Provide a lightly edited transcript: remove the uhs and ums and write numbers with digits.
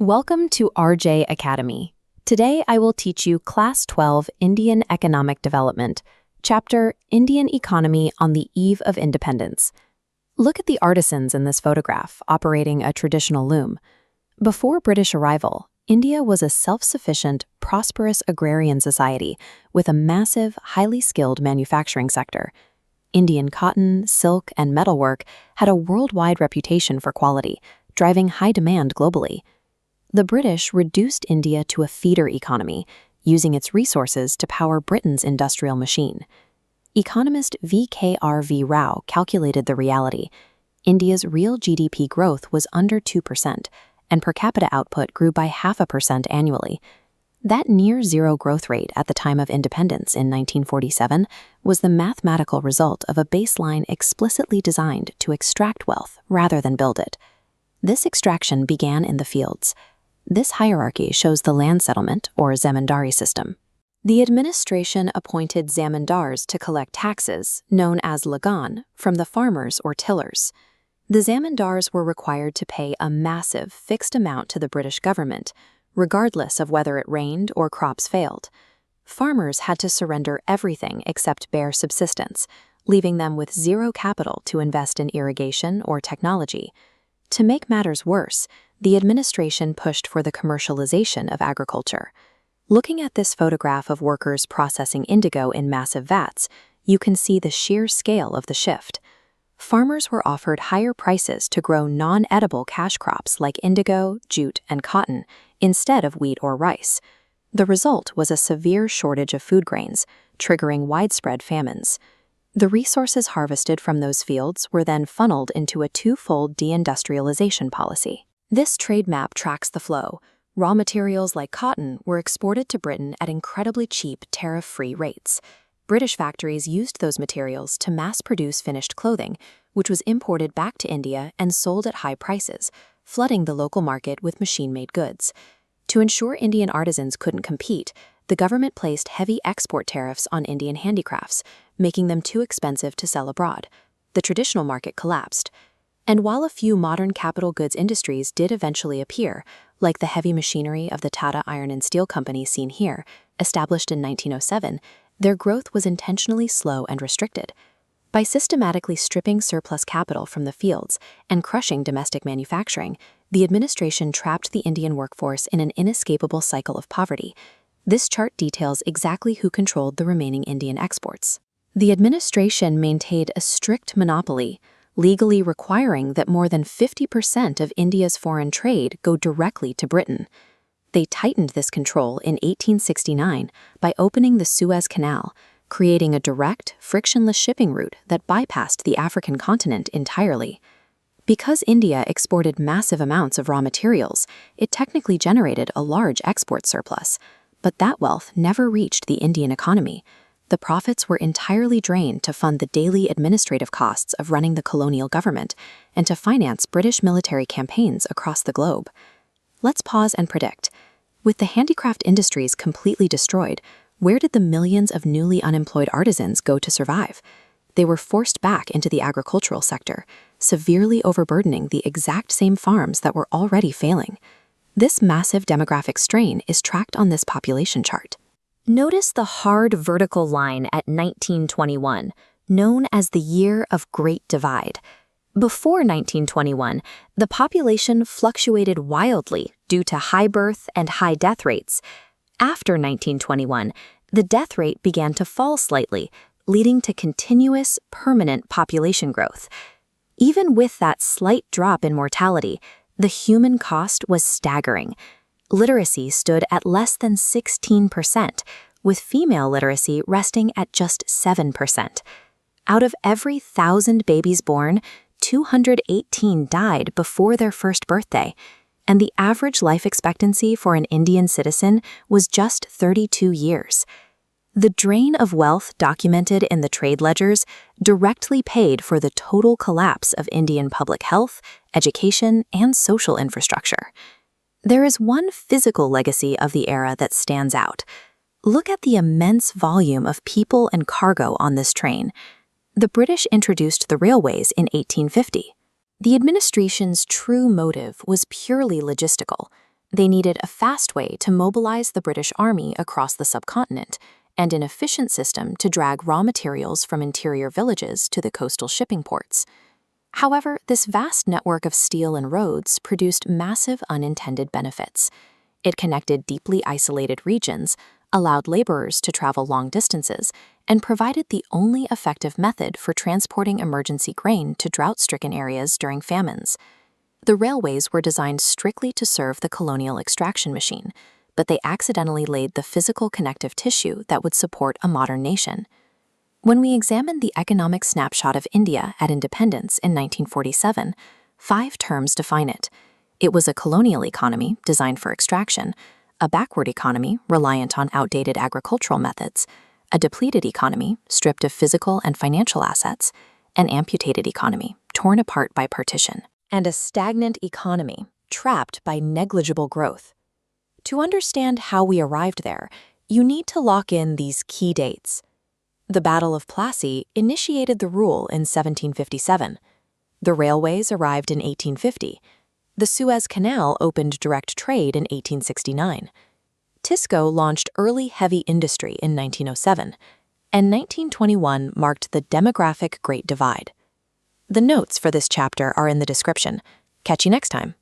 Welcome to RJ Academy. Today I will teach you Class 12 Indian Economic Development, Chapter Indian Economy on the Eve of Independence. Look at the artisans in this photograph operating a traditional loom. Before British arrival, India was a self-sufficient, prosperous agrarian society with a massive, highly skilled manufacturing sector. Indian cotton, silk, and metalwork had a worldwide reputation for quality, driving high demand globally. The British reduced India to a feeder economy, using its resources to power Britain's industrial machine. Economist V.K.R.V. Rao calculated the reality. India's real GDP growth was under 2%, and per capita output grew by 0.5% annually. That near-zero growth rate at the time of independence in 1947 was the mathematical result of a baseline explicitly designed to extract wealth rather than build it. This extraction began in the fields. This hierarchy shows the land settlement, or zamindari system. The administration appointed zamindars to collect taxes, known as lagan, from the farmers or tillers. The zamindars were required to pay a massive fixed amount to the British government, regardless of whether it rained or crops failed. Farmers had to surrender everything except bare subsistence, leaving them with zero capital to invest in irrigation or technology. To make matters worse, the administration pushed for the commercialization of agriculture. Looking at this photograph of workers processing indigo in massive vats, you can see the sheer scale of the shift. Farmers were offered higher prices to grow non-edible cash crops like indigo, jute, and cotton, instead of wheat or rice. The result was a severe shortage of food grains, triggering widespread famines. The resources harvested from those fields were then funneled into a twofold deindustrialization policy. This trade map tracks the flow. Raw materials like cotton were exported to Britain at incredibly cheap, tariff-free rates. British factories used those materials to mass-produce finished clothing, which was imported back to India and sold at high prices, flooding the local market with machine-made goods. To ensure Indian artisans couldn't compete, the government placed heavy export tariffs on Indian handicrafts, making them too expensive to sell abroad. The traditional market collapsed. And while a few modern capital goods industries did eventually appear, like the heavy machinery of the Tata Iron and Steel Company seen here, established in 1907, their growth was intentionally slow and restricted. By systematically stripping surplus capital from the fields and crushing domestic manufacturing, the administration trapped the Indian workforce in an inescapable cycle of poverty. This chart details exactly who controlled the remaining Indian exports. The administration maintained a strict monopoly, legally requiring that more than 50% of India's foreign trade go directly to Britain. They tightened this control in 1869 by opening the Suez Canal, creating a direct, frictionless shipping route that bypassed the African continent entirely. Because India exported massive amounts of raw materials, it technically generated a large export surplus. But that wealth never reached the Indian economy. The profits were entirely drained to fund the daily administrative costs of running the colonial government and to finance British military campaigns across the globe. Let's pause and predict. With the handicraft industries completely destroyed, where did the millions of newly unemployed artisans go to survive? They were forced back into the agricultural sector, severely overburdening the exact same farms that were already failing. This massive demographic strain is tracked on this population chart. Notice the hard vertical line at 1921, known as the Year of Great Divide. Before 1921, the population fluctuated wildly due to high birth and high death rates. After 1921, the death rate began to fall slightly, leading to continuous, permanent population growth. Even with that slight drop in mortality, the human cost was staggering. Literacy stood at less than 16%, with female literacy resting at just 7%. Out of every 1,000 babies born, 218 died before their first birthday, and the average life expectancy for an Indian citizen was just 32 years. The drain of wealth documented in the trade ledgers directly paid for the total collapse of Indian public health, education, and social infrastructure. There is one physical legacy of the era that stands out. Look at the immense volume of people and cargo on this train. The British introduced the railways in 1850. The administration's true motive was purely logistical. They needed a fast way to mobilize the British Army across the subcontinent and an efficient system to drag raw materials from interior villages to the coastal shipping ports. However, this vast network of steel and roads produced massive unintended benefits. It connected deeply isolated regions, allowed laborers to travel long distances, and provided the only effective method for transporting emergency grain to drought-stricken areas during famines. The railways were designed strictly to serve the colonial extraction machine, but they accidentally laid the physical connective tissue that would support a modern nation. When we examine the economic snapshot of India at independence in 1947, 5 terms define it. It was a colonial economy designed for extraction, a backward economy reliant on outdated agricultural methods, a depleted economy stripped of physical and financial assets, an amputated economy torn apart by partition, and a stagnant economy trapped by negligible growth. To understand how we arrived there, you need to lock in these key dates. The Battle of Plassey initiated the rule in 1757. The railways arrived in 1850. The Suez Canal opened direct trade in 1869. Tisco launched early heavy industry in 1907, and 1921 marked the demographic Great Divide. The notes for this chapter are in the description. Catch you next time.